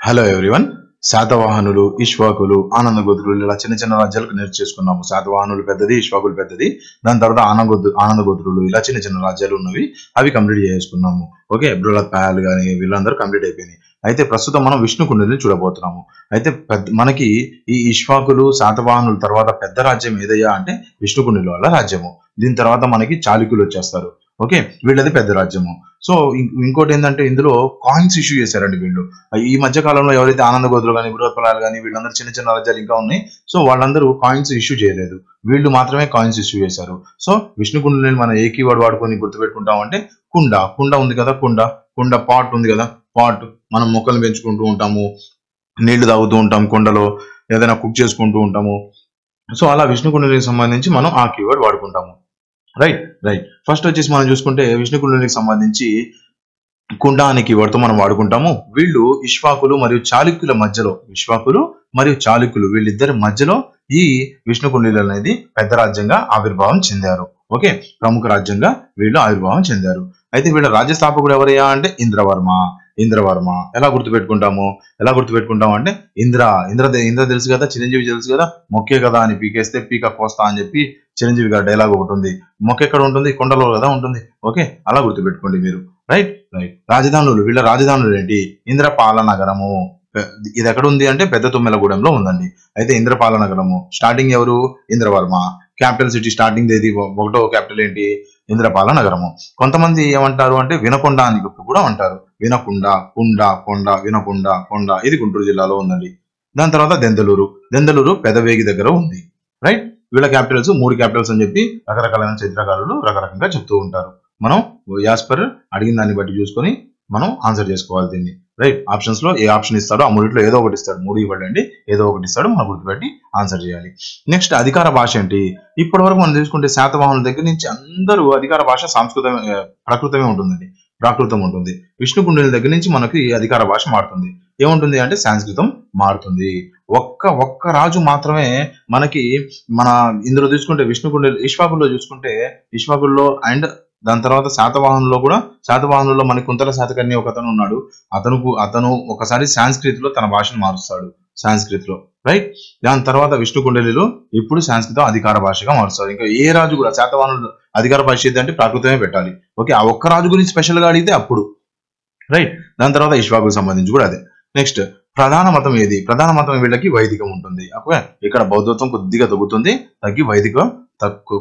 Hello everyone. శాతవాహనులు, ఇక్ష్వాకులు, ఆనందగోత్రులు ఇలా చిన్న చిన్న రాజ్యాలకు నేర్చేసుకున్నాము. శాతవాహనులు పెద్దది, ఇక్ష్వాకులు పెద్దది. దాని తర్వాత ఆనందగోత్రులు ఇలా చిన్న చిన్న రాజ్యాలు ఉన్నవి, అవి కంప్లీట్ చేసుకున్నాము. ఓకే, బృహత్ పాయాలు కానీ వీళ్ళందరూ కంప్లీట్ అయిపోయినాయి. అయితే ప్రస్తుతం మనం విష్ణు కుండిని చూడబోతున్నాము. అయితే మనకి ఈ ఇక్ష్వాకులు, శాతవాహనుల తర్వాత పెద్ద రాజ్యం ఏదయ్యా అంటే విష్ణు కుండిల వాళ్ళ రాజ్యము. దీని తర్వాత మనకి చాళుక్యులు వచ్చేస్తారు. ఓకే, వీళ్ళది పెద్ద రాజ్యము. సో ఇంకోటి ఏంటంటే ఇందులో కాయిన్స్ ఇష్యూ చేశారండి వీళ్ళు. ఈ మధ్య కాలంలో ఎవరైతే ఆనందగోత్రులు కానీ, బృహత్పలాలు కానీ వీళ్ళందరూ చిన్న చిన్న రాజ్యాలు ఇంకా ఉన్నాయి. సో వాళ్ళందరూ కాయిన్స్ ఇష్యూ చేయలేదు, వీళ్ళు మాత్రమే కాయిన్స్ ఇష్యూ చేశారు. సో విష్ణు కుండలిని మనం ఏ కీవర్డ్ వాడుకొని గుర్తుపెట్టుకుంటాం అంటే కుండ ఉంది కదా, కుండ పాట్ ఉంది కదా, పాట్ మనం మొక్కలు పెంచుకుంటూ ఉంటాము, నీళ్లు తాగుతూ ఉంటాం, కుండలో ఏదైనా కుక్ చేసుకుంటూ ఉంటాము. సో అలా విష్ణు కుండలికి సంబంధించి మనం ఆ కీవర్డ్ వాడుకుంటాము. రైట్. ఫస్ట్ వచ్చేసి మనం చూసుకుంటే విష్ణు కుండలికి సంబంధించి కుండ అనే కీవర్డ్తో మనం వాడుకుంటాము. వీళ్ళు ఇక్ష్వాకులు మరియు చాళుక్యులు వీళ్ళిద్దరి మధ్యలో ఈ విష్ణు కుండలి అనేది పెద్ద రాజ్యంగా ఆవిర్భావం చెందారు. ఓకే, ప్రముఖ రాజ్యంగా వీళ్ళు ఆవిర్భావం చెందారు. అయితే వీళ్ళ రాజ్య స్థాపకుడు ఎవరయ్యా అంటే ఇంద్రవర్మ. ఎలా గుర్తుపెట్టుకుంటాము అంటే ఇంద్ర తెలుసు కదా, చిరంజీవి తెలుసు కదా, మొక్కే కదా అని పీకేస్తే పీక కోస్తా అని చెప్పి చిరంజీవి గారి డైలాగ్ ఒకటి ఉంది. మొక్క ఎక్కడ ఉంటుంది? కొండలో కదా ఉంటుంది. ఓకే, అలా గుర్తుపెట్టుకోండి మీరు. రైట్. వీళ్ళ రాజధానులు ఏంటి? ఇంద్రపాల నగరము. ఇది ఎక్కడ ఉంది అంటే పెద్ద తుమ్మెలగూడెంలో ఉందండి. అయితే ఇంద్రపాల నగరము స్టార్టింగ్ ఎవరు? ఇంద్రవర్మ. క్యాపిటల్ సిటీ స్టార్టింగ్ ఏది? ఒకటో క్యాపిటల్ ఏంటి? ఇంద్రపాల నగరము. కొంతమంది ఏమంటారు అంటే వినకొండ అని కూడా అంటారు. కొండ ఇది గుంటూరు జిల్లాలో ఉందండి. దాని తర్వాత దెందలూరు పెదవేగి దగ్గర ఉంది. రైట్. వీళ్ళ క్యాపిటల్స్ 3 క్యాపిటల్స్ అని చెప్పి రకరకాలైన చరిత్రకారులు రకరకంగా చెప్తూ ఉంటారు. మనం యాజ్ పర్ అడిగిన దాన్ని బట్టి చూసుకొని మనం ఆన్సర్ చేసుకోవాలి దీన్ని. రైట్. ఆప్షన్స్ లో ఏ ఆప్షన్ ఇస్తాడో ఆ మూడిట్లో ఏదో ఒకటి ఇస్తాడు. 3 ఇవ్వండి, ఏదో ఒకటి ఇస్తాడు, మనం గుర్తుపెట్టి ఆన్సర్ చేయాలి. నెక్స్ట్ అధికార భాష ఏంటి? ఇప్పటి వరకు మనం చూసుకుంటే శాతవాహనుల దగ్గర నుంచి అందరూ అధికార భాష ప్రాకృతం ఉంటుంది. విష్ణు కుండలి దగ్గర నుంచి మనకి అధికార భాష మారుతుంది. ఏముంటుంది అంటే సంస్కృతం మారుతుంది. ఒక్క రాజు మాత్రమే మనకి ఇందులో చూసుకుంటే విష్ణు కుండలి ఇక్ష్వాకుల్లో అండ్ దాని తర్వాత శాతవాహనుల్లో మనకి కుంతల శాతకర్ణి ఒక అతను ఉన్నాడు. అతను ఒకసారి సాంస్క్రిత్ లో తన భాషను మారుస్తాడు. రైట్. దాని తర్వాత విష్ణు కుండలిలో ఇప్పుడు సంస్కృతం అధికార భాషగా మారుస్తారు. ఇంకా ఏ రాజు కూడా శాతవాహనులు అధికార భాష ఏంటంటే ప్రాకృతమే పెట్టాలి. ఓకే, ఆ ఒక్క రాజు గురించి స్పెషల్ గా అడిగితే అప్పుడు. రైట్. దాని తర్వాత ఇక్ష్వాకులకు సంబంధించి కూడా అదే. నెక్స్ట్ ప్రధాన మతం ఏది? ప్రధాన మతం వీళ్ళకి వైదికం ఉంటుంది. ఓకే, ఇక్కడ బౌద్ధత్వం కొద్దిగా తగ్గుతుంది, తగ్గి వైదికం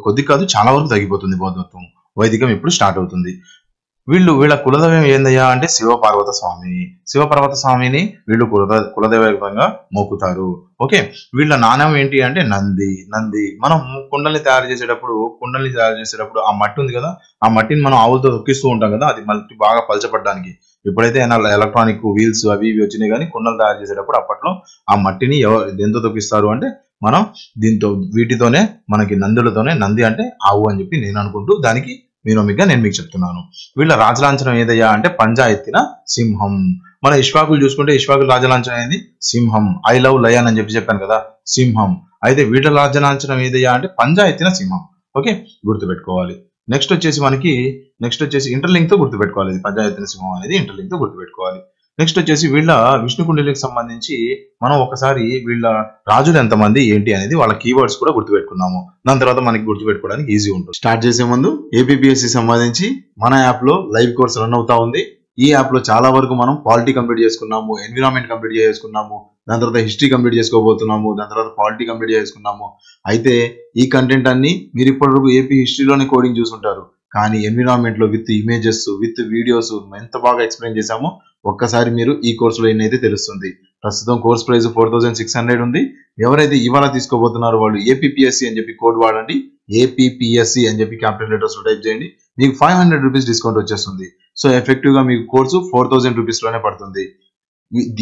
కొద్ది కాదు చాలా వరకు తగ్గిపోతుంది. బౌద్ధత్వం, వైదికం ఇప్పుడు స్టార్ట్ అవుతుంది. వీళ్ళ కులదైవం ఏందయ్యా అంటే శివపార్వత స్వామిని వీళ్ళు కులదైవంగా మొక్కుతారు. ఓకే, వీళ్ళ నాణ్యం ఏంటి అంటే నంది. మనం కుండల్ని తయారు చేసేటప్పుడు ఆ మట్టి ఉంది కదా, ఆ మట్టిని మనం ఆవులతో తొక్కిస్తూ ఉంటాం కదా, అది మట్టి బాగా పలచపడడానికి. ఇప్పుడైతే ఎలక్ట్రానిక్ వీల్స్ అవి ఇవి వచ్చినాయి, కానీ కుండలు తయారు చేసేటప్పుడు అప్పట్లో ఆ మట్టిని దేంతో తొక్కిస్తారు అంటే మనం వీటితోనే, మనకి నందులతోనే. నంది అంటే ఆవు అని చెప్పి నేను అనుకుంటూ దానికి మీనోమిక్గా నేను మీకు చెప్తున్నాను. వీళ్ళ రాజలాంఛనం ఏదయ్యా అంటే పంజా ఎత్తిన సింహం. మన ఇక్ష్వాకులు చూసుకుంటే ఇక్ష్వాకుల రాజలాంఛనం ఏంది? సింహం. ఐ లవ్ లయన్ అని చెప్పాను కదా, సింహం. అయితే వీళ్ళ రాజలాంఛనం ఏదయ్యా అంటే పంజా ఎత్తిన సింహం. ఓకే, గుర్తుపెట్టుకోవాలి. నెక్స్ట్ వచ్చేసి ఇంటర్లింక్ తో గుర్తుపెట్టుకోవాలి. పంజా ఎత్తిన సింహం అనేది ఇంటర్లింక్ తో గుర్తుపెట్టుకోవాలి. నెక్స్ట్ వచ్చేసి వీళ్ళ విష్ణు కుండలికి సంబంధించి మనం ఒకసారి వీళ్ళ రాజులు ఎంతమంది ఏంటి అనేది వాళ్ళ కీవర్డ్స్ కూడా గుర్తుపెట్టుకున్నాము. దాని తర్వాత మనకి గుర్తుపెట్టుకోవడానికి ఈజీ ఉంటుంది. స్టార్ట్ చేసే ముందు ఏపీపీఎస్సీ సంబంధించి మన యాప్ లో లైవ్ కోర్స్ రన్ అవుతా ఉంది. ఈ యాప్ లో చాలా వరకు మనం పాలిటీ కంప్లీట్ చేసుకున్నాము, ఎన్విరాన్మెంట్ కంప్లీట్ చేసుకున్నాము, దాని తర్వాత హిస్టరీ కంప్లీట్ చేసుకోబోతున్నాము, దాని తర్వాత పాలిటీ కంప్లీట్ చేసుకున్నాము. అయితే ఈ కంటెంట్ అన్ని మీరు ఇప్పటివరకు ఏపీ హిస్టరీలోనే కోడింగ్ చూసుంటారు, కానీ ఎన్విరాన్మెంట్ లో విత్ ఇమేజెస్ విత్ వీడియోస్ ఎంత బాగా ఎక్స్ప్లెయిన్ చేశామో ఒక్కసారి మీరు ఈ కోర్సులో అయితే తెలుస్తుంది. ప్రస్తుతం కోర్స్ ప్రైస్ 4600 ఉంది. ఎవరైతే ఇవాళ తీసుకోబోతున్నారో వాళ్ళు ఏపీపీఎస్సీ అని చెప్పి కోడ్ వాడండి. ఏపీపీఎస్సీ అని చెప్పి క్యాపిటల్ లెటర్స్ లో టైప్ చేయండి. మీకు 500 రూపీస్ డిస్కౌంట్ వచ్చేస్తుంది. సో ఎఫెక్టివ్ గా మీకు కోర్సు 4000 రూపీస్ లోనే పడుతుంది.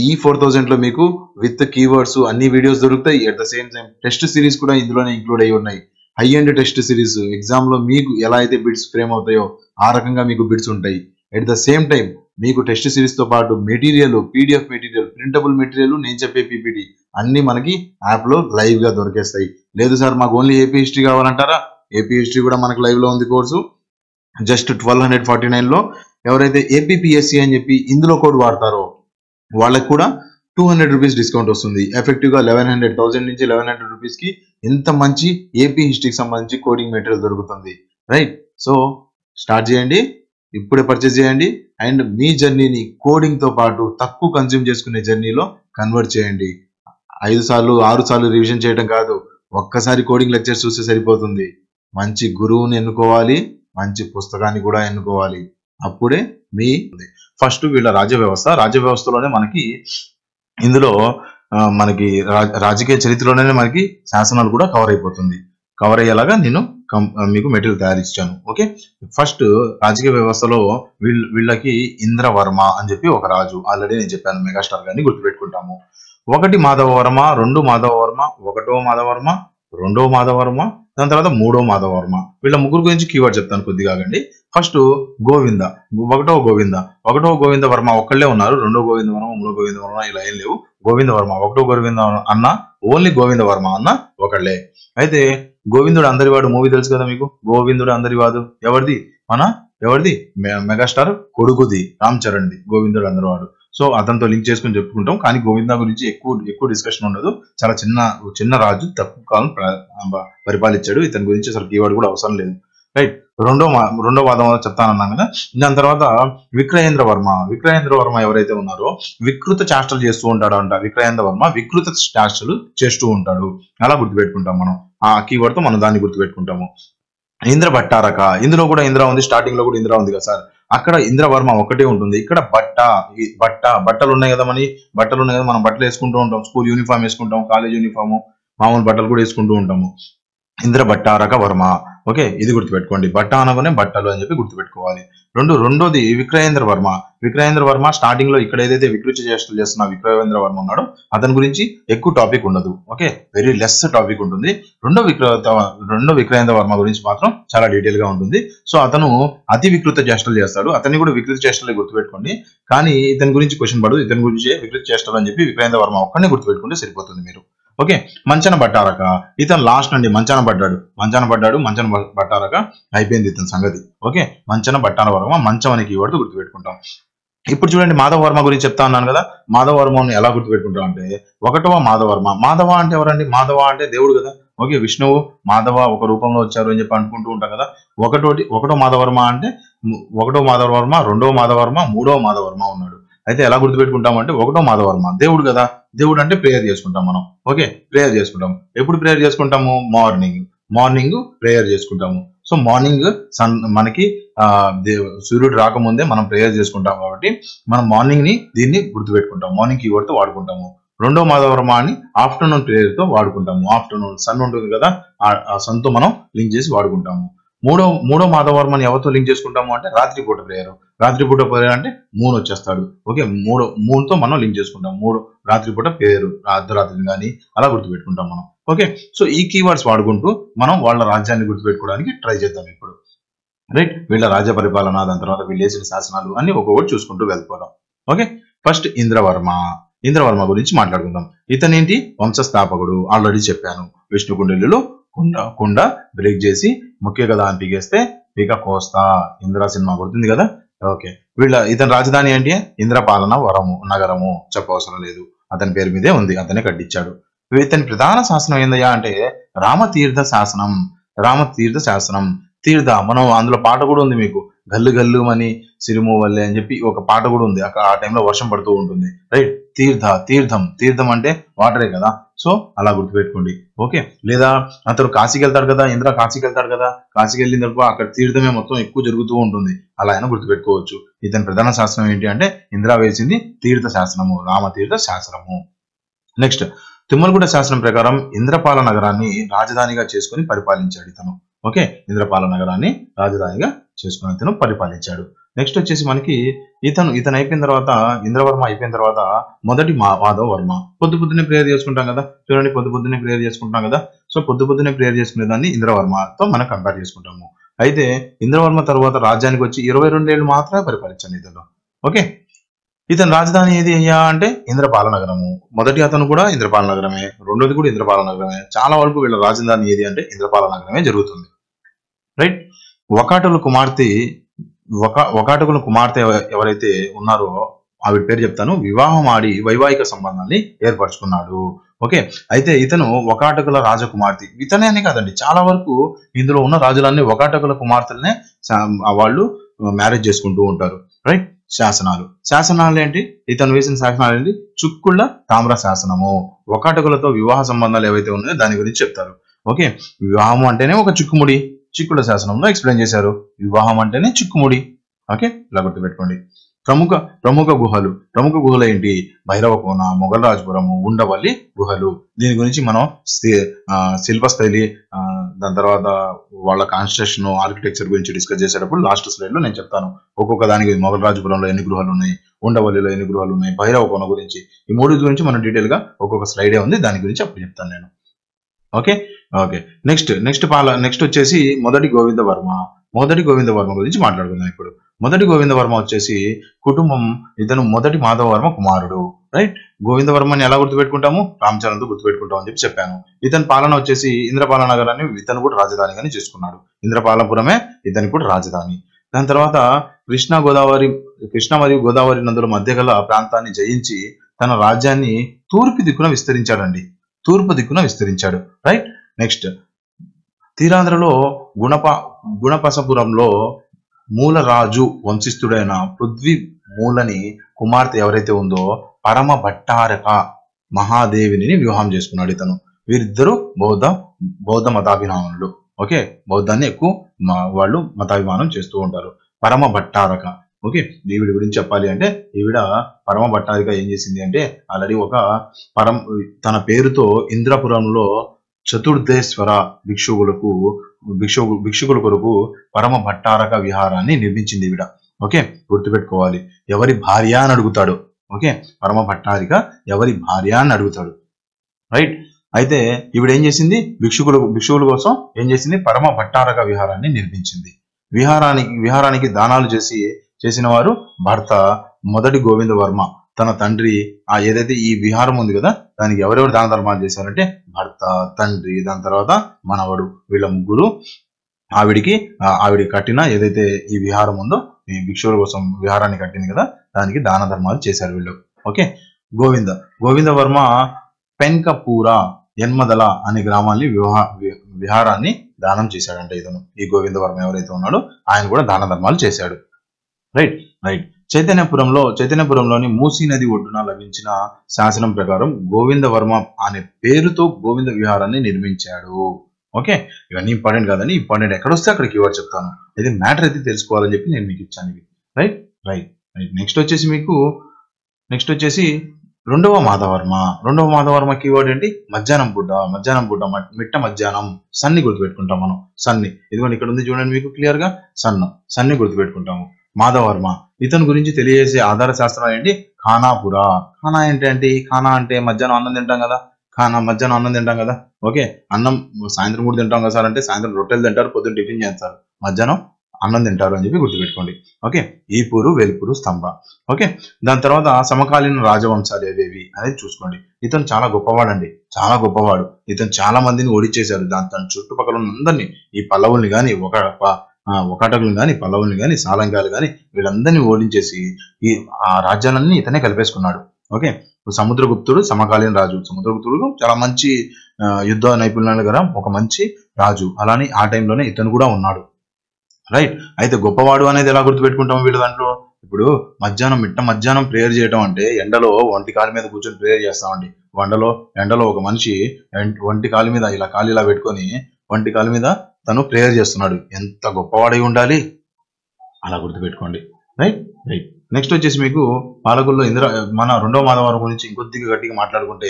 ఈ 4000 లో మీకు విత్ కీవర్డ్స్ అన్ని వీడియోస్ దొరుకుతాయి. At the same time test series కూడా ఇందులోనే ఇంక్లూడ్ అయ్యి ఉన్నాయి. High and test series exam లో మీకు ఎలా అయితే బిట్స్ ఫ్రేమ్ అవుతాయో ఆ రకంగా మీకు బిట్స్ ఉంటాయి. ఎట్ ద సేమ్ టైం మీకు టెస్ట్ సిరీస్ తో పాటు material, PDF material, printable material, నేను చెప్పే పీపీటీ అన్ని మనకి యాప్ లో లైవ్ గా దొరికేస్తాయి. లేదు సార్ మాకు ఓన్లీ ఏపీ హిస్టరీ కావాలంటారా? ఏపీ హిస్టరీ కూడా మనకి లైవ్ లో ఉంది కోర్సు. జస్ట్ 1249 లో ఎవరైతే ఏపీపీఎస్సీ అని చెప్పి ఇందులో కోడ్ వాడతారో వాళ్ళకి కూడా 200 రూపీస్ డిస్కౌంట్ వస్తుంది. ఎఫెక్టివ్ గా 1100 నుంచి 1100 రూపీస్ కి ఎంత మంచి ఏపీ హిస్టరీకి సంబంధించి కోడింగ్ మెటీరియల్ దొరుకుతుంది. రైట్, సో స్టార్ట్ చేయండి, ఇప్పుడే పర్చేస్ చేయండి అండ్ మీ జర్నీని కోడింగ్ తో పాటు తక్కువ కన్జ్యూమ్ చేసుకునే జర్నీలో కన్వర్ట్ చేయండి. 5 సార్లు 6 సార్లు రివిజన్ చేయడం కాదు, ఒక్కసారి కోడింగ్ లెక్చర్స్ చూస్తే సరిపోతుంది. మంచి గురువుని ఎన్నుకోవాలి, మంచి పుస్తకాన్ని కూడా ఎన్నుకోవాలి. అప్పుడే మీ ఫస్ట్ వీళ్ళ రాజ్య వ్యవస్థలోనే మనకి ఇందులో మనకి రాజకీయ చరిత్రలోనే మనకి శాసనాలు కూడా కవర్ అయిపోతుంది. కవర్ అయ్యేలాగా నేను మీకు మెటీరియల్ తయారు ఇచ్చాను. ఓకే, ఫస్ట్ రాజకీయ వ్యవస్థలో వీళ్ళకి ఇంద్రవర్మ అని చెప్పి ఒక రాజు, ఆల్రెడీ నేను చెప్పాను, మెగాస్టార్ గారిని గుర్తుపెట్టుకుంటాము. 1 మాధవవర్మ, 2 మాధవవర్మ, 1వ మాధవవర్మ, 2వ మాధవవర్మ, దాని తర్వాత 3వ మాధవవర్మ. వీళ్ళ ముగ్గురు గురించి కీవర్డ్ చెప్తాను కొద్దిగా ఆగండి. ఫస్ట్ గోవింద, 1వ గోవింద వర్మ ఒక్కళ్ళే ఉన్నారు. 2వ గోవింద వర్మ, 3వ గోవింద వర్మ ఇలా ఏం లేవు. గోవింద వర్మ, 1వ గోవింద అన్న, ఓన్లీ గోవింద వర్మ అన్న ఒకళ్ళే. అయితే గోవిందుడు అందరివాడు మూవీ తెలుసు కదా మీకు. గోవిందుడు అందరివాడు ఎవరిది? మెగాస్టార్ కొడుకుది, రామ్ చరణ్ ది గోవిందుడు అందరివాడు. సో అతనితో లింక్ చేసుకుని చెప్పుకుంటాం. కానీ గోవింద గురించి ఎక్కువ డిస్కషన్ ఉండదు. చాలా చిన్న రాజు, తక్కువ కాలం పరిపాలించాడు. ఇతని గురించి అసలు కీవర్డ్ కూడా అవసరం లేదు. రైట్, రెండో వాదం చెప్తానన్నాను కదా. దాని తర్వాత విక్రయేంద్ర వర్మ ఎవరైతే ఉన్నారో వికృత చేష్టలు చేస్తూ ఉంటాడు అంట. విక్రయేంద్ర వర్మ వికృత చేష్టలు చేస్తూ ఉంటాడు, అలా గుర్తుపెట్టుకుంటాం మనం. ఆ కీవర్డ్ తో మనం దాన్ని గుర్తుపెట్టుకుంటాము. ఇంద్ర భట్టారక, ఇందులో కూడా ఇంద్ర ఉంది, స్టార్టింగ్ లో కూడా ఇంద్ర ఉంది కదా సార్. అక్కడ ఇంద్రవర్మ ఒకటే ఉంటుంది. ఇక్కడ బట్టలు ఉన్నాయి కదా, మనం బట్టలు వేసుకుంటూ ఉంటాం. స్కూల్ యూనిఫామ్ వేసుకుంటాం, కాలేజ్ యూనిఫామ్, మామూలు బట్టలు కూడా వేసుకుంటూ ఉంటాము. ఇంద్ర భట్టారక వర్మ. ఓకే, ఇది గుర్తుపెట్టుకోండి. బట్ట అనగానే బట్టలు అని చెప్పి గుర్తుపెట్టుకోవాలి. రెండోది విక్రయేంద్ర వర్మ స్టార్టింగ్ లో ఇక్కడ ఏదైతే వికృత చేష్టలు చేస్తున్న విక్రయేంద్ర వర్మ ఉన్నాడో అతని గురించి ఎక్కువ టాపిక్ ఉండదు. ఓకే, వెరీ లెస్ టాపిక్ ఉంటుంది. రెండో విక్రయేంద్ర వర్మ గురించి మాత్రం చాలా డీటెయిల్ గా ఉంటుంది. సో అతను అతి వికృత చేష్టలు చేస్తాడు. అతన్ని కూడా వికృత చేష్టలు గుర్తుపెట్టుకోండి. కానీ ఇతని గురించి క్వశ్చన్ పడదు. ఇతని గురించి వికృత చేష్టలు అని చెప్పి విక్రయేంద్ర వర్మ ఒక్కడిని గుర్తుపెట్టుకుంటే సరిపోతుంది మీరు. ఓకే, మంచన భట్టారక, ఇతను లాస్ట్ అండి. మంచన భట్టారక అయిపోయింది ఇతని సంగతి. ఓకే, మంచన భట్టార వర్మ, మంచం అనే కీవర్డ్ గుర్తుపెట్టుకుంటాం. ఇప్పుడు చూడండి, మాధవ వర్మ గురించి చెప్తా ఉన్నాను కదా. మాధవ వర్మని ఎలా గుర్తుపెట్టుకుంటాం అంటే 1వ మాధవర్మ. మాధవ అంటే ఎవరండి? మాధవ అంటే దేవుడు కదా. ఓకే, విష్ణువు మాధవ ఒక రూపంలో వచ్చారు అని చెప్పి అనుకుంటూ ఉంటాం కదా. 1వ మాధవర్మ అంటే 1వ మాధవర్మ, 2వ మాధవర్మ, 3వ మాధవర్మ ఉన్నాడు. అయితే ఎలా గుర్తుపెట్టుకుంటాం అంటే 1వ మాధవర్మ దేవుడు కదా. దేవుడు అంటే ప్రేయర్ చేసుకుంటాం మనం. ఓకే, ప్రేయర్ చేసుకుంటాం. ఎప్పుడు ప్రేయర్ చేసుకుంటాము? మార్నింగ్ ప్రేయర్ చేసుకుంటాము. సో మార్నింగ్ మనకి సూర్యుడు రాకముందే మనం ప్రేయర్ చేసుకుంటాం కాబట్టి మనం మార్నింగ్ ని దీన్ని గుర్తుపెట్టుకుంటాం. మార్నింగ్ కీవర్డ్ తో వాడుకుంటాము. 2వ మాధవర్మ అని ఆఫ్టర్నూన్ ప్రేయర్ తో వాడుకుంటాము. ఆఫ్టర్నూన్ సన్ ఉంటుంది కదా, ఆ సన్ తో మనం లింక్ చేసి వాడుకుంటాము. మూడో మాధవర్మని ఎవరితో లింక్ చేసుకుంటాము అంటే రాత్రిపూట ప్రేయర్ అంటే మూన్ వచ్చేస్తాడు. ఓకే, మూన్తో మనం లింక్ చేసుకుంటాం. రాత్రిపూట ప్రేయర్, అర్ధరాత్రిని కానీ అలా గుర్తుపెట్టుకుంటాం మనం. ఓకే, సో ఈ కీవర్డ్స్ వాడుకుంటూ మనం వాళ్ళ రాజ్యాన్ని గుర్తుపెట్టుకోవడానికి ట్రై చేద్దాం ఇప్పుడు. రైట్, వీళ్ళ రాజ్య పరిపాలన, దాని తర్వాత వీళ్ళు వేసిన శాసనాలు అన్ని ఒక్కొక్కటి చూసుకుంటూ వెళ్ళిపోదాం. ఓకే, ఫస్ట్ ఇంద్రవర్మ గురించి మాట్లాడుకుందాం. ఇతనేంటి? వంశస్థాపకుడు. ఆల్రెడీ చెప్పాను. విష్ణుకుండిలో కుండ బ్రేక్ చేసి ముఖ్య కదా అని పీకేస్తే పీక కోస్తా. ఇంద్ర సినిమా గుర్తుంది కదా. ఓకే, ఇతని రాజధాని ఏంటి? ఇంద్రపాలన నగరము. చెప్పవసరం లేదు, అతని పేరు మీదే ఉంది, అతనే కట్టించాడు. ఇతని ప్రధాన శాసనం ఏందయ్యా అంటే రామతీర్థ శాసనం. తీర్థ, మనం అందులో పాట కూడా ఉంది మీకు, గల్లు గల్లు అని సిరిము వల్లే అని చెప్పి ఒక పాట కూడా ఉంది. అక్కడ ఆ టైంలో వర్షం పడుతూ ఉంటుంది. రైట్, తీర్థం అంటే వాటరే కదా. సో అలా గుర్తుపెట్టుకోండి. ఓకే, లేదా అతను కాశీకి వెళ్తాడు కదా, ఇంద్ర కాశీకి వెళ్తాడు కదా, కాశీకి వెళ్ళిన తర్వాత అక్కడ తీర్థమే మొత్తం ఎక్కువ జరుగుతూ ఉంటుంది. అలా అయినా గుర్తుపెట్టుకోవచ్చు. ఇతని ప్రధాన శాసనం ఏంటి అంటే ఇంద్ర వేసింది తీర్థ శాసనము, రామతీర్థ శాసనము. నెక్స్ట్, తిమ్మలగూడ శాసనం ప్రకారం ఇంద్రపాల నగరాన్ని రాజధానిగా చేసుకుని పరిపాలించాడు ఇతను. ఓకే, ఇంద్రపాల నగరాన్ని రాజధానిగా చేసుకుని ఇతను పరిపాలించాడు. నెక్స్ట్ వచ్చేసి మనకి ఇతను అయిపోయిన తర్వాత, ఇంద్రవర్మ అయిపోయిన తర్వాత మొదటి మాధవ వర్మ. పొద్దున్నే ప్రేయర్ చేసుకుంటాం కదా. చూడండి, పొద్దున్నే ప్రేయర్ చేసుకుంటాం కదా. సో పొద్దున్నే ప్రేయర్ చేసుకునే దాన్ని ఇంద్రవర్మతో మనం కంపేర్ చేసుకుంటాము. అయితే ఇంద్రవర్మ తర్వాత రాజ్యానికి వచ్చి 22 ఏళ్ళు మాత్రమే పరిపాలించాను ఇతను. ఓకే, ఇతని రాజధాని ఏది అయ్యా అంటే ఇంద్రపాల నగరము. మొదటి అతను కూడా ఇంద్రపాల నగరమే, రెండోది కూడా ఇంద్రపాల నగరమే. చాలా వరకు వీళ్ళ రాజధాని ఏది అంటే ఇంద్రపాల నగరమే జరుగుతుంది. రైట్, వకాటకుల కుమార్తె ఎవరైతే ఉన్నారో ఆవిడ పేరు చెప్తాను, వివాహం ఆడి వైవాహిక సంబంధాన్ని ఏర్పరచుకున్నాడు. ఓకే, అయితే ఇతను ఒకాటకుల రాజకుమార్తె, ఇతనే అని కాదండి, చాలా వరకు ఇందులో ఉన్న రాజులన్నీ ఒకాటకుల కుమార్తెలనే వాళ్ళు మ్యారేజ్ చేసుకుంటూ ఉంటారు. రైట్. శాసనాలు ఏంటి, ఇతను వేసిన శాసనాలు ఏంటి, చుక్కుళ్ళ తామ్ర శాసనము. ఒకాటకులతో వివాహ సంబంధాలు ఏవైతే ఉన్నాయో దాని గురించి చెప్తారు. ఓకే, వివాహం అంటేనే ఒక చిక్కుముడి, చిక్కుళ్ళ శాసనంలో ఎక్స్ప్లెయిన్ చేశారు, వివాహం అంటేనే చిక్కుముడి. ఓకే, ఇలా గుర్తుపెట్టుకోండి. ప్రముఖ గుహలు ఏంటి, భైరవకోన, మొగలరాజపురము, ఉండవల్లి గుహలు. దీని గురించి మనం శిల్పశైలి, దాని తర్వాత వాళ్ళ కాన్స్ట్రక్షన్, ఆర్కిటెక్చర్ గురించి డిస్కస్ చేసేటప్పుడు లాస్ట్ స్లైడ్ లో నేను చెప్తాను. ఒక్కొక్క దానికి మొగలరాజపురంలో ఎన్ని గృహాలు ఉన్నాయి, ఉండవల్లిలో ఎన్ని గృహాలు ఉన్నాయి, భైరవకోన గురించి, ఈ మూడు గురించి మనం డీటెయిల్ గా ఒక్కొక్క స్లైడే ఉంది, దాని గురించి అప్పుడు చెప్తాను నేను. ఓకే ఓకే నెక్స్ట్ వచ్చేసి మొదటి గోవిందవర్మ గురించి మాట్లాడుకుందాం ఇప్పుడు. మొదటి గోవిందవర్మ వచ్చేసి కుటుంబం, ఇతను మొదటి మాధవవర్మ కుమారుడు. రైట్. గోవిందవర్మని ఎలా గుర్తుపెట్టుకుంటాము, రామచరణ్తో గుర్తుపెట్టుకుంటాం అని చెప్పాను. ఇతని పాలన వచ్చేసి ఇంద్రపాల నగరాన్ని ఇతను కూడా రాజధానిగానే చేసుకున్నాడు. ఇంద్రపాలపురమే ఇతనికి కూడా రాజధాని. దాని తర్వాత కృష్ణ మరియు గోదావరి నదుల మధ్య గల ప్రాంతాన్ని జయించి తన రాజ్యాన్ని తూర్పు దిక్కున విస్తరించాడు. రైట్. నెక్స్ట్, తీరాంధ్రలో గుణపసపురంలో మూలరాజు వంశస్థుడైన పృథ్వీ మూలని కుమార్తె ఎవరైతే ఉందో పరమ భట్టారక మహాదేవిని వివాహం చేసుకున్నాడు ఇతను. వీరిద్దరూ బౌద్ధ మతాభిమానులు. ఓకే, బౌద్ధాన్ని ఎక్కువ వాళ్ళు మతాభిమానం చేస్తూ ఉంటారు. పరమ భట్టారక. ఓకే, ఈవిడ గురించి చెప్పాలి అంటే, ఈవిడ పరమ భట్టారిక ఏం చేసింది అంటే, ఆల్రెడీ తన పేరుతో ఇంద్రపురంలో చతుర్దేశ్వర భిక్షుకుల కొరకు పరమ భట్టారక విహారాన్ని నిర్మించింది ఈవిడ. ఓకే, గుర్తుపెట్టుకోవాలి. ఎవరి భార్య అని అడుగుతాడు. ఓకే, పరమ భట్టారిక ఎవరి భార్య అని అడుగుతాడు. రైట్. అయితే ఈవిడ ఏం చేసింది, భిక్షువుల కోసం ఏం చేసింది, పరమ భట్టారక విహారాన్ని నిర్మించింది. విహారానికి దానాలు చేసిన వారు భర్త మొదటి గోవిందవర్మ. తన తండ్రి ఏదైతే ఈ విహారం ఉంది కదా, దానికి ఎవరెవరు దాన ధర్మాలు చేశారంటే భర్త, తండ్రి, దాని తర్వాత మనవడు, వీళ్ళ ముగ్గురు ఆవిడ కట్టిన ఏదైతే ఈ విహారం ఉందో, ఈ భిక్షువుల కోసం విహారాన్ని కట్టింది కదా, దానికి దాన ధర్మాలు చేశారు వీళ్ళు. ఓకే, గోవిందవర్మ పెన్కపూర యన్మదల అనే గ్రామాన్ని విహారాన్ని దానం చేశాడంట ఇతను. ఈ గోవిందవర్మ ఎవరైతే ఉన్నాడో ఆయన కూడా దాన ధర్మాలు చేశాడు. రైట్. చైతన్యపురంలోని మూసీ నది ఒడ్డున లభించిన శాసనం ప్రకారం గోవిందవర్మ అనే పేరుతో గోవింద విహారాన్ని నిర్మించాడు. ఓకే, ఇవన్నీ ఇంపార్టెంట్ కాదని, ఇంపార్టెంట్ ఎక్కడొస్తే అక్కడికి ఇవ్వడు చెప్తాను. ఇది మ్యాటర్ అయితే తెలుసుకోవాలని చెప్పి నేను మీకు ఇచ్చాను ఇవి. రైట్. నెక్స్ట్ వచ్చేసి రెండవ మాధవర్మ కీవర్డ్ ఏంటి, మధ్యాహ్నం పూట మిట్ట మధ్యాహ్నం, సన్ని గుర్తుపెట్టుకుంటాం మనం. సన్ని, ఇదిగోండి ఇక్కడ ఉంది చూడండి మీకు క్లియర్ గా, సన్ని గుర్తుపెట్టుకుంటాము. మాధవర్మ, ఇతని గురించి తెలియజేసే ఆధార శాస్త్రం ఏంటి, ఖానాపుర. ఖానా ఏంటంటే, ఖానా అంటే మధ్యాహ్నం అన్నం తింటాం కదా. ఓకే, అన్నం సాయంత్రం కూడా తింటాం కదా సార్ అంటే, సాయంత్రం రొట్టెలు తింటారు, పొద్దున్న టిఫిన్ చేస్తారు, మధ్యాహ్నం అన్నం తింటారు అని చెప్పి గుర్తుపెట్టుకోండి. ఓకే, ఈపూరు, వెలుపూరు, స్తంభ. ఓకే, దాని తర్వాత సమకాలీన రాజవంశాలు ఏవేవి అనేది చూసుకోండి. ఇతను చాలా గొప్పవాడు. ఇతను చాలా మందిని ఓడించేశారు. తన చుట్టుపక్కల ఉన్న అందరినీ, ఈ పల్లవుల్ని కానీ, ఒకటకులు కానీ, పల్లవుల్ని కానీ, సాలంకాలు కానీ, వీళ్ళందరినీ ఓడించేసి ఆ రాజ్యాలన్నీ ఇతనే కలిపేసుకున్నాడు. ఓకే, సముద్రగుప్తుడు సమకాలీన రాజు. సముద్రగుప్తుడు చాలా మంచి యుద్ధ నైపుణ్యాలు గల ఒక మంచి రాజు. అలానే ఆ టైంలోనే ఇతను కూడా ఉన్నాడు. రైట్. అయితే గొప్పవాడు అనేది ఎలా గుర్తుపెట్టుకుంటాం వీళ్ళ దాంట్లో, ఇప్పుడు మిట్ట మధ్యాహ్నం ప్రేయర్ చేయడం అంటే, ఎండలో ఒంటి కాలు మీద కూర్చొని ప్రేయర్ చేస్తామండి. ఎండలో ఒక మనిషి ఒంటి కాలు మీద ఇలా పెట్టుకొని ఒంటి కాలు మీద తను ప్రేయర్ చేస్తున్నాడు. ఎంత గొప్పవాడై ఉండాలి, అలా గుర్తుపెట్టుకోండి. రైట్. నెక్స్ట్ వచ్చేసి మీకు పాలకుల్లో మన రెండవ మాధవరం గురించి ఇంకొద్దిగా గట్టిగా మాట్లాడుకుంటే,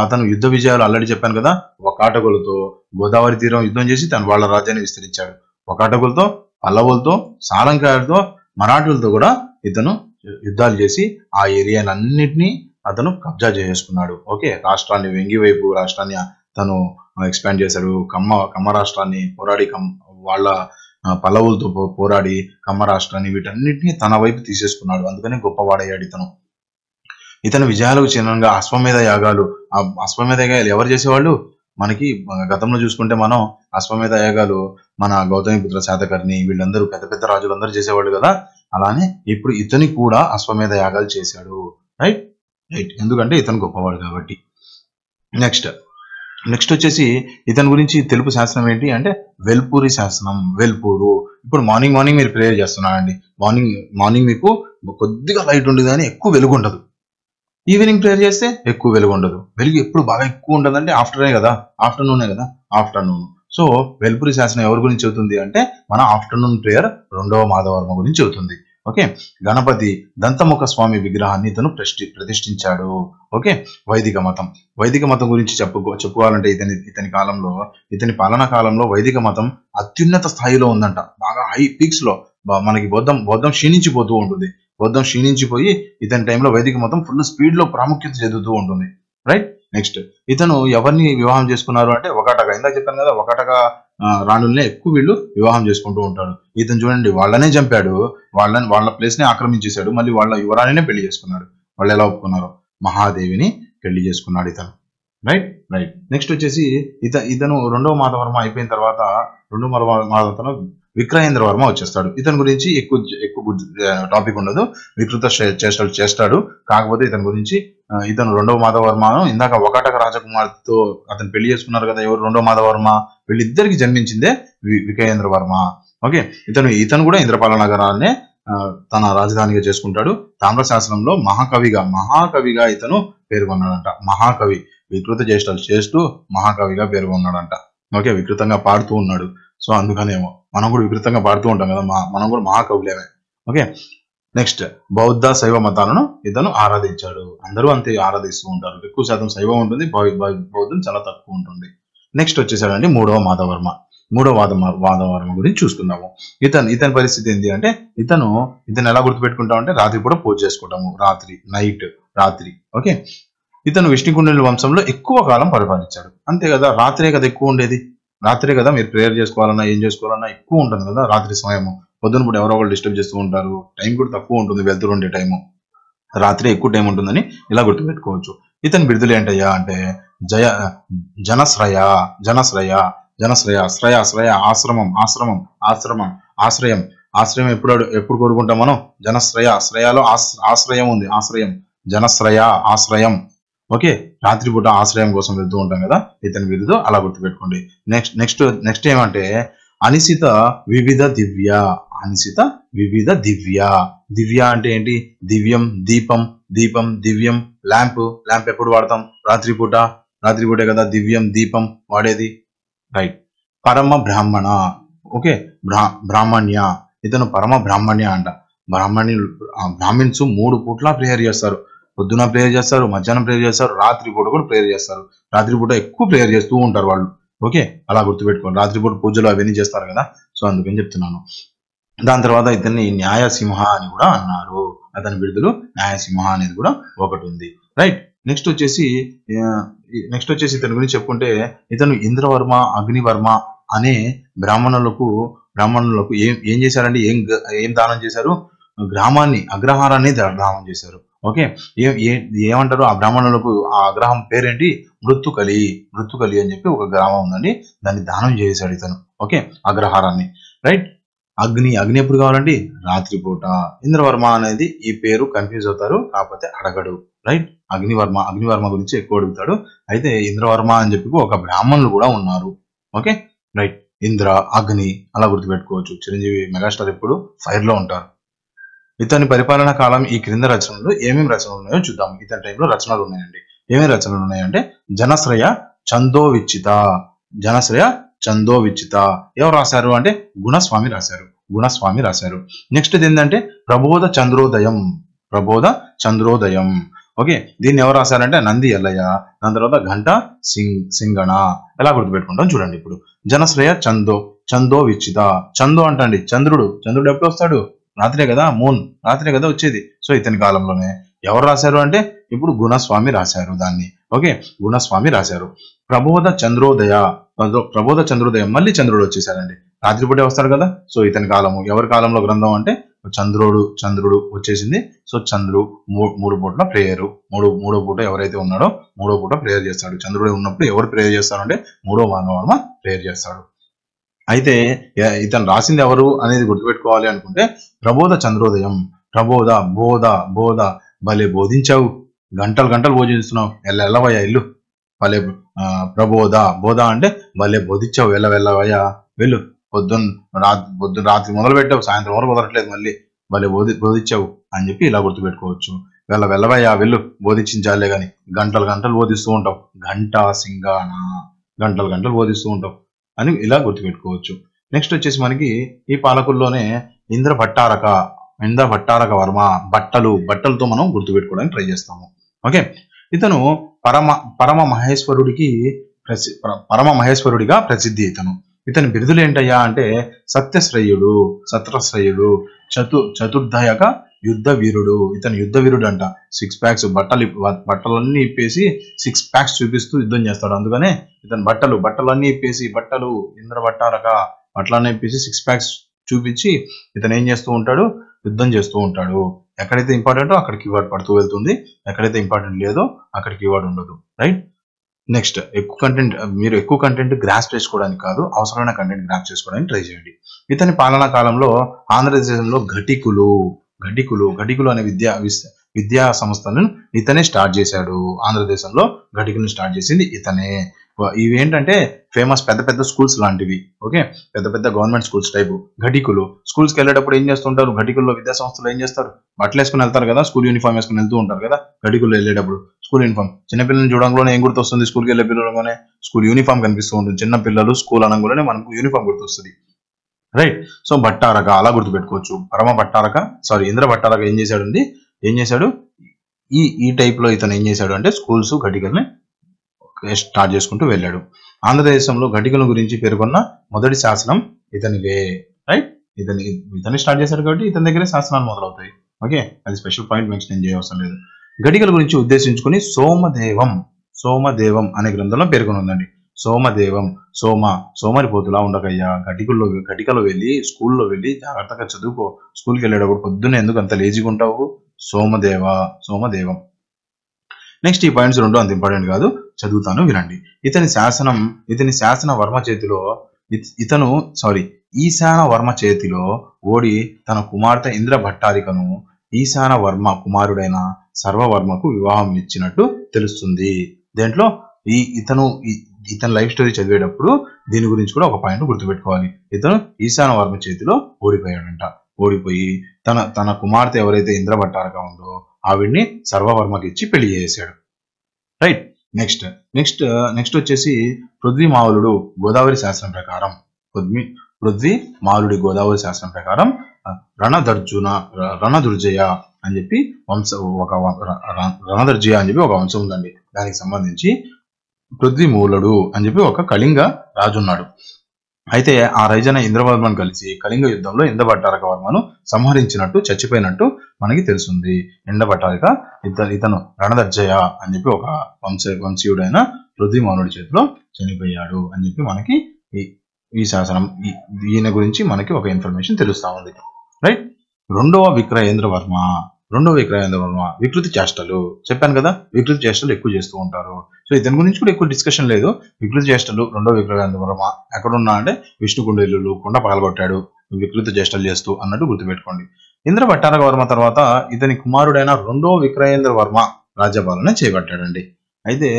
అతను యుద్ధ విజయాలు ఆల్రెడీ చెప్పాను కదా, ఒకాటకులతో గోదావరి తీరం యుద్ధం చేసి వాళ్ళ రాజ్యాన్ని విస్తరించాడు. ఒకాటకులతో, పల్లవులతో, సాలంకాయలతో, మరాఠులతో కూడా ఇతను యుద్ధాలు చేసి ఆ ఏరియాలన్నిటినీ అతను కబ్జా చేసుకున్నాడు. ఓకే, రాష్ట్రాన్ని వెంగివైపు రాష్ట్రాన్ని తను ఎక్స్పాండ్ చేశాడు. కమ్మ రాష్ట్రాన్ని పోరాడి వాళ్ళ పల్లవులతో పోరాడి కమ్మ రాష్ట్రాన్ని, వీటన్నిటిని తన వైపు తీసేసుకున్నాడు. అందుకని గొప్పవాడయ్యాడు ఇతను. ఇతను విజయాలకు చిహ్నంగా అశ్వమేధ యాగాలు ఎవరు చేసేవాళ్ళు, మనకి గతంలో చూసుకుంటే మనం అశ్వమేధ యాగాలు మన గౌతమిపుత్ర శాతకర్ణి వీళ్ళందరూ పెద్ద రాజులందరూ చేసేవాళ్ళు కదా. అలానే ఇప్పుడు ఇతని కూడా అశ్వమేధ యాగాలు చేశాడు. రైట్ రైట్ ఎందుకంటే ఇతను గొప్పవాడు కాబట్టి. నెక్స్ట్ వచ్చేసి ఇతని గురించి తెలుపు శాసనం ఏంటి అంటే వెల్పూరి శాసనం. వెల్పూరు. ఇప్పుడు మార్నింగ్ మీరు ప్రేయర్ చేస్తున్నారండి. మార్నింగ్ మీకు కొద్దిగా లైట్ ఉండదు కానీ ఎక్కువ వెలుగు ఉండదు. ఈవినింగ్ ప్రేయర్ చేస్తే ఎక్కువ వెలుగు ఉండదు. వెలుగు ఎప్పుడు బాగా ఎక్కువ ఉంటుందంటే ఆఫ్టర్నూనే కదా. ఆఫ్టర్నూన్. సో వెల్పూరి శాసనం ఎవరి గురించి అవుతుంది అంటే మన ఆఫ్టర్నూన్ ప్రేయర్ 2వ మాధవర్మ గురించి అవుతుంది. ఓకే. గణపతి దంతముఖ స్వామి విగ్రహాన్ని ఇతను ప్రతిష్ఠించాడు. ఓకే. వైదిక మతం గురించి చెప్పుకోవాలంటే ఇతని కాలంలో, ఇతని పాలనా కాలంలో వైదిక మతం అత్యున్నత స్థాయిలో ఉందంట. బాగా హై పీక్స్ లో. మనకి బౌద్ధం క్షీణించిపోతూ ఉంటుంది. బౌద్ధం క్షీణించిపోయి ఇతని టైంలో వైదిక మతం ఫుల్ స్పీడ్ లో ప్రాముఖ్యత చెందుతూ ఉంటుంది. రైట్. నెక్స్ట్ ఇతను ఎవరిని వివాహం చేసుకున్నారు అంటే ఒకటక. ఇందాక చెప్పాను కదా, ఒకటక రాణుల్నే ఎక్కువ వీళ్ళు వివాహం చేసుకుంటూ ఉంటాడు. ఇతను చూడండి వాళ్ళనే చంపాడు, వాళ్ళ ప్లేస్ ని ఆక్రమించేశాడు, మళ్ళీ వాళ్ళ యువరాణినే పెళ్లి చేసుకున్నాడు. వాళ్ళు ఎలా ఒప్పుకున్నారు? మహాదేవిని పెళ్లి చేసుకున్నాడు ఇతను. రైట్. నెక్స్ట్ వచ్చేసి ఇతను 2వ మాధవర్మ అయిపోయిన తర్వాత 2వ మాధవర్మ విక్రయేంద్ర వర్మ వచ్చేస్తాడు. ఇతని గురించి ఎక్కువ టాపిక్ ఉండదు. వికృత చేష్టలు చేస్తాడు. కాకపోతే ఇతని గురించి ఇతను 2వ మాధవర్మను ఇందాక ఒకటక రాజకుమార్తో అతను పెళ్లి చేసుకున్నారు కదా. ఎవరు? 2వ మాధవర్మ. వీళ్ళిద్దరికి జన్మించిందే విక్రయేంద్ర వర్మ. ఓకే. ఇతను కూడా ఇంద్రపాల నగరాన్నే తన రాజధానిగా చేసుకుంటాడు. తామ్రశాస్త్రంలో మహాకవిగా ఇతను పేర్కొన్నాడంట. మహాకవి. వికృత చేష్టలు చేస్తూ మహాకవిగా పేర్కొన్నాడంట. ఓకే. వికృతంగా పాడుతూ ఉన్నాడు. సో అందుకనేమో మనం కూడా వికృతంగా పాడుతూ ఉంటాం కదా, మనం కూడా మహాకవులేమే. ఓకే. నెక్స్ట్ బౌద్ధ శైవ మతాలను ఇతను ఆరాధించాడు. అందరూ అంతే ఆరాధిస్తూ ఉంటారు. ఎక్కువ శాతం శైవం ఉంటుంది, బౌద్ధం చాలా తక్కువ ఉంటుంది. నెక్స్ట్ వచ్చేసాడండి 3వ మాధవర్మ గురించి చూసుకుందాము. ఇతని పరిస్థితి ఏంటి అంటే ఇతను ఎలా గుర్తుపెట్టుకుంటామంటే రాత్రి పూట పూజ చేసుకుంటాము. రాత్రి. ఓకే. ఇతను విష్ణుకుండినుల వంశంలో ఎక్కువ కాలం పరిపాలించాడు. అంతే కదా, రాత్రే కదా ఎక్కువ ఉండేది. రాత్రే కదా మీరు ప్రేయర్ చేసుకోవాలన్నా ఏం చేసుకోవాలన్నా ఎక్కువ ఉంటుంది కదా రాత్రి సమయము. పొద్దున పూట ఎవరో ఒకళ్ళు డిస్టర్బ్ చేస్తూ ఉంటారు. టైం కూడా తక్కువ ఉంటుంది, వెళ్తూ ఉండే టైము. రాత్రి ఎక్కువ టైం ఉంటుందని ఇలా గుర్తుపెట్టుకోవచ్చు. ఇతని బిరుదులు ఏంటయ్యా అంటే జనశ్రయ, ఆశ్రయం ఎప్పుడు కోరుకుంటాం మనం? శ్రయాలో ఆశ్రయం ఉంది. ఆశ్రయం. ఓకే. రాత్రిపూట ఆశ్రయం కోసం వెళ్తూ ఉంటాం కదా, ఇతని బిరుదు అలా గుర్తుపెట్టుకోండి. నెక్స్ట్ ఏమంటే అనిశిత వివిధ దివ్య. దివ్య అంటే ఏంటి? దివ్యం, దీపం, దివ్యం. ల్యాంప్ ఎప్పుడు వాడతాం? రాత్రిపూటే కదా దివ్యం, దీపం వాడేది. రైట్. పరమ బ్రాహ్మణ. ఓకే. బ్రాహ్మణ్య. ఇతను పరమ బ్రాహ్మణ్య అంట. బ్రాహ్మిన్స్ 3 పూట్ల ప్రేయర్ చేస్తారు. పొద్దున ప్రేయర్ చేస్తారు, మధ్యాహ్నం ప్రేయర్ చేస్తారు, రాత్రిపూట కూడా ప్రేయర్ చేస్తారు. రాత్రిపూట ఎక్కువ ప్రేయర్ చేస్తూ ఉంటారు వాళ్ళు. ఓకే. అలా గుర్తుపెట్టుకోండి. రాత్రిపూట పూజలు అవన్నీ చేస్తారు కదా, సో అందుకని చెప్తున్నాను. దాని తర్వాత ఇతన్ని న్యాయసింహ అని కూడా అన్నారు. అతని బిరుదులు న్యాయసింహ అనేది కూడా ఒకటి ఉంది. రైట్. నెక్స్ట్ వచ్చేసి ఇతని గురించి చెప్పుకుంటే ఇతను ఇంద్రవర్మ, అగ్నివర్మ అనే బ్రాహ్మణులకు ఏం చేశారండి? ఏం దానం చేశారు? అగ్రహారాన్ని దానం చేశారు. ఓకే. ఏమంటారు ఆ బ్రాహ్మణులకు? ఆ అగ్రహం పేరేంటి? మృత్తుకలి అని చెప్పి ఒక గ్రామం ఉందండి, దాన్ని దానం చేశాడు ఇతను. ఓకే. అగ్రహారాన్ని. రైట్. అగ్ని ఎప్పుడు కావాలండి? రాత్రిపూట. ఇంద్రవర్మ అనేది ఈ పేరు కన్ఫ్యూజ్ అవుతారు, కాకపోతే అడగడు. రైట్. అగ్నివర్మ గురించి ఎక్కువ అడుగుతాడు. అయితే ఇంద్రవర్మ అని చెప్పి ఒక బ్రాహ్మణులు కూడా ఉన్నారు. ఓకే. రైట్. ఇంద్ర, అగ్ని అలా గుర్తుపెట్టుకోవచ్చు. చిరంజీవి మెగాస్టార్ ఎప్పుడు ఫైర్ లో ఉంటారు. ఇతని పరిపాలనా కాలం ఈ క్రింద రచనలు ఏమేమి రచనలు ఉన్నాయో చూద్దాం. ఇతని టైంలో రచనలు ఉన్నాయండి. ఏమేమి రచనలు ఉన్నాయంటే జనశ్రయ చందోవిచ్చిత. ఎవరు రాశారు అంటే గుణస్వామి రాశారు. నెక్స్ట్ ఏంటంటే ప్రబోధ చంద్రోదయం. ఓకే. దీన్ని ఎవరు రాశారంటే నంది ఎల్లయ్య. దాని తర్వాత ఘంటా సింగణ. ఎలా గుర్తుపెట్టుకుంటాం చూడండి. ఇప్పుడు జనశ్రయ చందోవిచ్చిత. చందో అంటండి చంద్రుడు ఎప్పుడు వస్తాడు? రాత్రే కదా, రాత్రే కదా వచ్చేది. సో ఇతని కాలంలోనే. ఎవరు రాశారు అంటే ఇప్పుడు గుణస్వామి రాశారు దాన్ని. ఓకే. గుణస్వామి రాశారు. ప్రబోధ చంద్రోదయం. మళ్ళీ చంద్రుడు వచ్చేసారండి. రాత్రిపూటే వస్తాడు కదా, సో ఇతని కాలము. ఎవరి కాలంలో గ్రంథం అంటే చంద్రుడు వచ్చేసింది. సో చంద్రుడు 3 పూట్ల ప్రేయరు. మూడో పూట ఎవరైతే ఉన్నాడో 3వ పూట ప్రేయర్ చేస్తాడు. చంద్రుడు ఉన్నప్పుడు ఎవరు ప్రేయర్ చేస్తారంటే 3వ మాధవర్మ ప్రేయర్ చేస్తాడు. అయితే ఇతను రాసింది ఎవరు అనేది గుర్తుపెట్టుకోవాలి అనుకుంటే ప్రబోధ చంద్రోదయం. ప్రబోధ, బోధ, బోధ, భలే బోధించావు, గంటలు గంటలు బోధిస్తున్నావు, ఎల్లవయ్యా ఇల్లు, భలే ప్రబోధ, బోధ అంటే భలే బోధించావు, వెళ్ళవయ్యా వెళ్ళు, పొద్దున్న రాత్రి మొదలు పెట్టావు, సాయంత్రం వరకు కుదరట్లేదు, మళ్ళీ భలే బోధించావు అని చెప్పి ఇలా గుర్తుపెట్టుకోవచ్చు. వెళ్ళవయ్యా వెళ్ళు, బోధించాలే గాని గంటలు గంటలు బోధిస్తూ ఉంటావు, ఘంటా సింగాన, గంటలు గంటలు బోధిస్తూ ఉంటావు అని ఇలా గుర్తుపెట్టుకోవచ్చు. నెక్స్ట్ వచ్చేసి మనకి ఈ పాలకుల్లోనే ఇంద్ర భట్టారక వర్మ, బట్టలతో మనం గుర్తుపెట్టుకోవడానికి ట్రై చేస్తాము. ఓకే, ఇతను పరమ మహేశ్వరుడిగా ప్రసిద్ధి. ఇతని బిరుదులు ఏంటయ్యా అంటే సత్రశ్రేయుడు, చతుర్దయక యుద్ధ వీరుడు. ఇతను యుద్ధ వీరుడు అంట. 6 ప్యాక్స్ బట్టలన్నీ ఇప్పేసి 6 ప్యాక్స్ చూపిస్తూ యుద్ధం చేస్తాడు. అందుకనే ఇతను బట్టలన్నీ ఇప్పేసి ఇంద్ర భట్టారక బట్టలన్నీ ఇప్పేసి 6 ప్యాక్స్ చూపించి ఇతను ఏం చేస్తూ ఉంటాడు, యుద్ధం చేస్తూ ఉంటాడు. ఎక్కడైతే ఇంపార్టెంటో అక్కడ కీవర్డ్ పడుతూ వెళ్తుంది, ఎక్కడైతే ఇంపార్టెంట్ లేదో అక్కడ కీవర్డ్ ఉండదు. రైట్. నెక్స్ట్, మీరు ఎక్కువ కంటెంట్ గ్రాస్ప్ చేసుకోవడానికి కాదు, అవసరమైన కంటెంట్ గ్రాస్ప్ చేసుకోవడానికి ట్రై చేయండి. ఇతని పాలనా కాలంలో ఆంధ్రదేశంలో ఘటికులు అనే విద్యా సంస్థలను ఇతనే స్టార్ట్ చేశాడు. ఆంధ్రదేశంలో ఘటికులను స్టార్ట్ చేసింది ఇతనే. ఇవి ఏంటంటే ఫేమస్ పెద్ద పెద్ద స్కూల్స్ లాంటివి. ఓకే, పెద్ద పెద్ద గవర్నమెంట్ స్కూల్స్ టైపు ఘటికులు. స్కూల్స్కి వెళ్ళేటప్పుడు ఏం చేస్తుంటారు, ఘటికుల్లో విద్యా సంస్థలు ఏం చేస్తారు, బట్టలు వేసుకుని వెళ్తారు కదా, స్కూల్ యూనిఫామ్ వేసుకుని వెళ్తూ ఉంటారు కదా. ఘటికుల్లో వెళ్ళేటప్పుడు స్కూల్ యూనిఫామ్, చిన్నపిల్లల్ని చూడంగానే ఏం గుర్తొస్తుంది, స్కూల్కి వెళ్ళే పిల్లలుగానే స్కూల్ యూనిఫామ్ కనిపిస్తూ ఉంటుంది. చిన్న పిల్లలు స్కూల్ అనగానే మనకు యూనిఫామ్ గుర్తొస్తుంది. రైట్. సో భట్టారక అలా గుర్తుపెట్టుకోవచ్చు. ఇంద్ర భట్టారక ఏం చేశాడు ఈ టైప్ లో ఇతను ఏం చేశాడు అంటే స్కూల్స్ ఘటికల్ని స్టార్ట్ చేసుకుంటూ వెళ్ళాడు. ఆంధ్రదేశంలో ఘటికల గురించి పేర్కొన్న మొదటి శాసనం ఇతనివే. రైట్. ఇతని స్టార్ట్ చేశాడు కాబట్టి ఇతని దగ్గరే శాసనాలు మొదలవుతాయి. ఓకే, అది స్పెషల్ పాయింట్ మెన్షన్ చేయవసరం లేదు. ఘటికల గురించి ఉద్దేశించుకుని సోమదేవం అనే గ్రంథంలో పేర్కొని ఉందండి. సోమదేవం, సోమరిపోతులా ఉండకయ్యా, ఘటికలో వెళ్ళి స్కూల్లో వెళ్ళి జాగ్రత్తగా చదువుకో, స్కూల్కి వెళ్ళేటప్పుడు పొద్దున్నే ఎందుకు అంత లేజీగా ఉంటావు, సోమదేవం. నెక్స్ట్, ఈ పాయింట్స్ రెండు అంత ఇంపార్టెంట్ కాదు, చదువుతాను వినండి. ఈశాన వర్మ చేతిలో ఓడి తన కుమార్తె ఇంద్ర భట్టారికను ఈశాన వర్మ కుమారుడైన సర్వవర్మకు వివాహం ఇచ్చినట్టు తెలుస్తుంది. దేంట్లో ఇతను లైఫ్ స్టోరీ చదివేటప్పుడు దీని గురించి కూడా ఒక పాయింట్ గుర్తుపెట్టుకోవాలి. ఇతను ఈశాన వర్మ చేతిలో ఓడిపోయాడంట. ఓడిపోయి తన కుమార్తె ఎవరైతే ఇంద్ర భట్టారక ఉందో ఆవిడ్ని సర్వవర్మకి ఇచ్చి పెళ్లి చేశాడు. రైట్. నెక్స్ట్ వచ్చేసి పృథ్వీ మావులుడు గోదావరి శాసనం ప్రకారం రణదుర్జయ అని చెప్పి రణదుర్జయ అని చెప్పి ఒక వంశం ఉందండి. దానికి సంబంధించి పృథ్వీమూలుడు అని చెప్పి ఒక కళింగ రాజు ఉన్నాడు. అయితే ఆ రైజన ఇంద్రవర్మను కలిసి కళింగ యుద్ధంలో ఇంద్ర భట్టారక వర్మను సంహరించినట్టు చచ్చిపోయినట్టు మనకి తెలుస్తుంది. ఇంద్ర భట్టారక ఇతను రణదర్జయ అని చెప్పి ఒక వంశీయుడైన పృథ్వీమౌనుడి చేతిలో చనిపోయాడు అని చెప్పి మనకి ఈ శాసనం ఈయన గురించి మనకి ఒక ఇన్ఫర్మేషన్ తెలుస్తా ఉంది. రైట్. రెండవ విక్రయేంద్ర వర్మ వికృతి చేష్టలు చెప్పాను కదా, వికృతి చేష్టలు ఎక్కువ చేస్తూ ఉంటారు. సో ఇతని గురించి కూడా ఎక్కువ డిస్కషన్ లేదు. వికృతి చేష్టలు రెండవ విక్రయేంద్ర వర్మ ఎక్కడున్నా అంటే విష్ణుకుండేలు కుండ పగలగొట్టాడు వికృతి చేష్టలు చేస్తూ అన్నట్టు గుర్తుపెట్టుకోండి. ఇంద్ర భట్టారక వర్మ తర్వాత ఇతని కుమారుడైన రెండవ విక్రయేంద్ర వర్మ రాజ్యపాలన చేపట్టాడండి. అయితే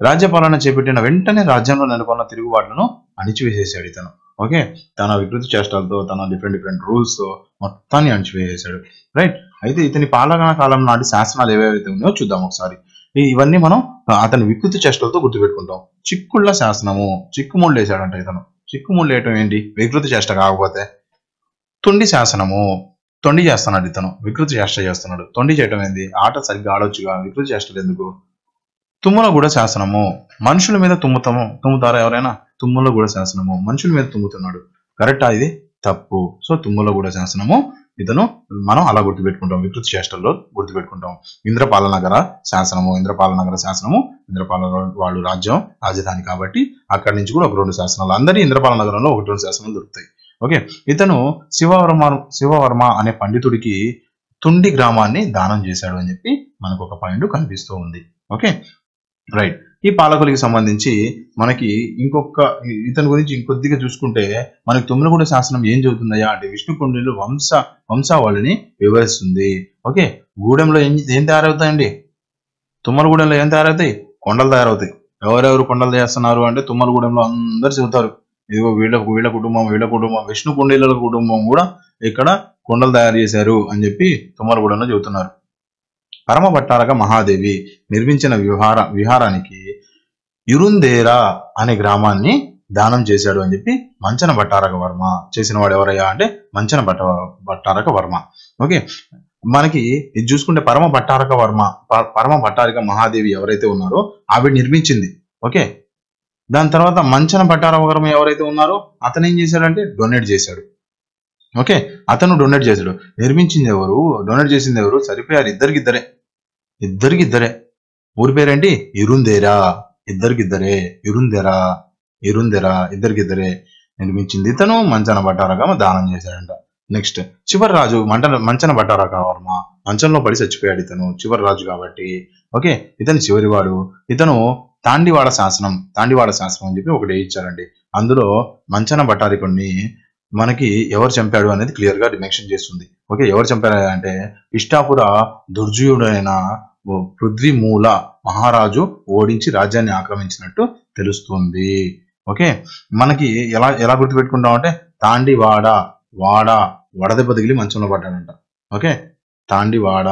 రాజ్యపాలన చేపట్టిన వెంటనే రాజ్యంలో నెలకొన్న తిరుగుబాట్లను అణిచివేసేసాడు ఇతను. ఓకే, తన వికృతి చేష్టలతో తన డిఫరెంట్ రూల్స్ తో మొత్తాన్ని అణిచివేసేసాడు. రైట్. అయితే ఇతని పాలనా కాలం నాటి శాసనాలు ఏవైతే ఉన్నాయో చూద్దాం ఒకసారి. ఇవన్నీ మనం అతని వికృతి చేష్టలతో గుర్తుపెట్టుకుంటాం. చిక్కుళ్ళ శాసనము, చిక్కుముళ్ళు వేసాడంట ఇతను. చిక్కుముళ్ళు వేయటం ఏంటి, వికృతి చేష్ట కాకపోతే. తొండి శాసనము, తొండి చేస్తున్నాడు ఇతను, వికృతి చేష్ట చేస్తున్నాడు. తొండి చేయటం ఏంది, ఆట సరిగ్గా ఆడొచ్చుగా, వికృతి చేష్టలు ఎందుకు. తుమ్ముల గూడ శాసనము, మనుషుల మీద తుమ్ముతారా ఎవరైనా, తుమ్ముల గూడ శాసనము, మనుషుల మీద తుమ్ముతున్నాడు. కరెక్టా, ఇది తప్పు. సో తుమ్ముల గూడ శాసనము ఇతను మనం అలా గుర్తుపెట్టుకుంటాం, వికృతి చేష్టల్లో గుర్తుపెట్టుకుంటాం. ఇంద్రపాలనగర శాసనము, ఇంద్రపాలన వాళ్ళు రాజధాని కాబట్టి అక్కడి నుంచి కూడా ఒక 2 శాసనాలు, అందరి ఇంద్రపాలన నగరంలో 1-2 శాసనాలు దొరుకుతాయి. ఓకే, ఇతను శివవర్మ అనే పండితుడికి తుండి గ్రామాన్ని దానం చేశాడు అని చెప్పి మనకు ఒక పాయింట్ కనిపిస్తూ ఉంది. Okay, right. ఈ పాలకులకి సంబంధించి మనకి ఇతని గురించి ఇంకొద్దిగా చూసుకుంటే మనకి తుమ్మలగూడ శాసనం ఏం చెబుతుందయ్యా అంటే విష్ణుకుండినుల వంశావళిని వివరిస్తుంది. ఓకే, గూడెంలో ఏం తయారవుతాయండి? తుమ్మలగూడెంలో ఏం తయారవుతాయి? కొండలు తయారవుతాయి. ఎవరెవరు కొండలు చేస్తున్నారు అంటే తుమ్మలగూడెంలో అందరు చెబుతారు, ఇదిగో వీళ్ళ కుటుంబం విష్ణుకుండినుల కుటుంబం కూడా ఇక్కడ కొండలు తయారు చేశారు అని చెప్పి తుమ్మలగూడెంలో చెబుతున్నారు. పరమ భట్టారక మహాదేవి నిర్మించిన విహారానికి ఇరుందేరా అనే గ్రామాన్ని దానం చేశాడు అని చెప్పి మంచన భట్టారక వర్మ. చేసిన వాడు ఎవరయ్యా అంటే మంచన భట్టారక వర్మ. ఓకే, మనకి ఇది చూసుకుంటే పరమ భట్టారక మహాదేవి ఎవరైతే ఉన్నారో ఆవిడ నిర్మించింది. ఓకే, దాని తర్వాత మంచన భట్టారక వర్మ ఎవరైతే ఉన్నారో అతను ఏం చేశాడంటే డొనేట్ చేశాడు. ఓకే, అతను డొనేట్ చేశాడు. నిర్మించింది ఎవరు, డొనేట్ చేసింది ఎవరు? సరిపోయారు, ఇద్దరికిద్దరే. ఊరి పేరేంటి? ఇరుందేరా. ఇద్దరికిద్దరే. నిర్మించింది ఇతను, మంచన భట్టారక దానం చేశాడంట. నెక్స్ట్ చివరి రాజు మంచన భట్టారక వర్మ. మంచంలో పడి చచ్చిపోయాడు ఇతను, చివరి రాజు కాబట్టి. ఓకే, ఇతను చివరివాడు. ఇతను తాండివాడ శాసనం అని చెప్పి ఒకటి ఇచ్చారండి. అందులో మంచన భట్టారకుడిని మనకి ఎవరు చంపాడు అనేది క్లియర్ గా మెన్షన్ చేస్తుంది. ఓకే, ఎవరు చంపారు అంటే ఇష్టాపుర దుర్జయుడైన పృథ్వీమూల మహారాజు ఓడించి రాజ్యాన్ని ఆక్రమించినట్టు తెలుస్తుంది. ఓకే, మనకి ఎలా గుర్తుపెట్టుకుంటాం అంటే తాండివాడ వడదెబ్బ తగిలి మంచంలో పడ్డాడంట. ఓకే, తాండివాడ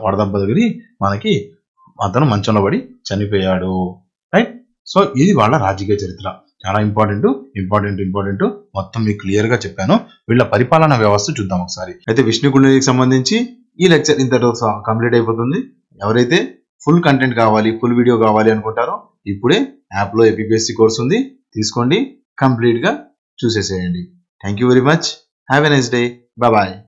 వడదెబ్బ తగిలి మనకి అతను మంచంలో పడి చనిపోయాడు. రైట్. సో ఇది వాళ్ళ రాజకీయ చరిత్ర. చాలా ఇంపార్టెంట్. మొత్తం మీకు క్లియర్ గా చెప్పాను. వీళ్ళ పరిపాలన వ్యవస్థ చూద్దాం ఒకసారి. అయితే విష్ణుకుండినికి సంబంధించి ఈ లెక్చర్ ఇంతటితో కంప్లీట్ అయిపోతుంది. ఎవరైతే ఫుల్ కంటెంట్ కావాలి, ఫుల్ వీడియో కావాలి అనుకుంటారో ఇప్పుడే యాప్ లో APPSC కోర్స్ ఉంది, తీసుకోండి, కంప్లీట్ గా చూసేసేయండి. Thank you very much. Have a nice day. Bye.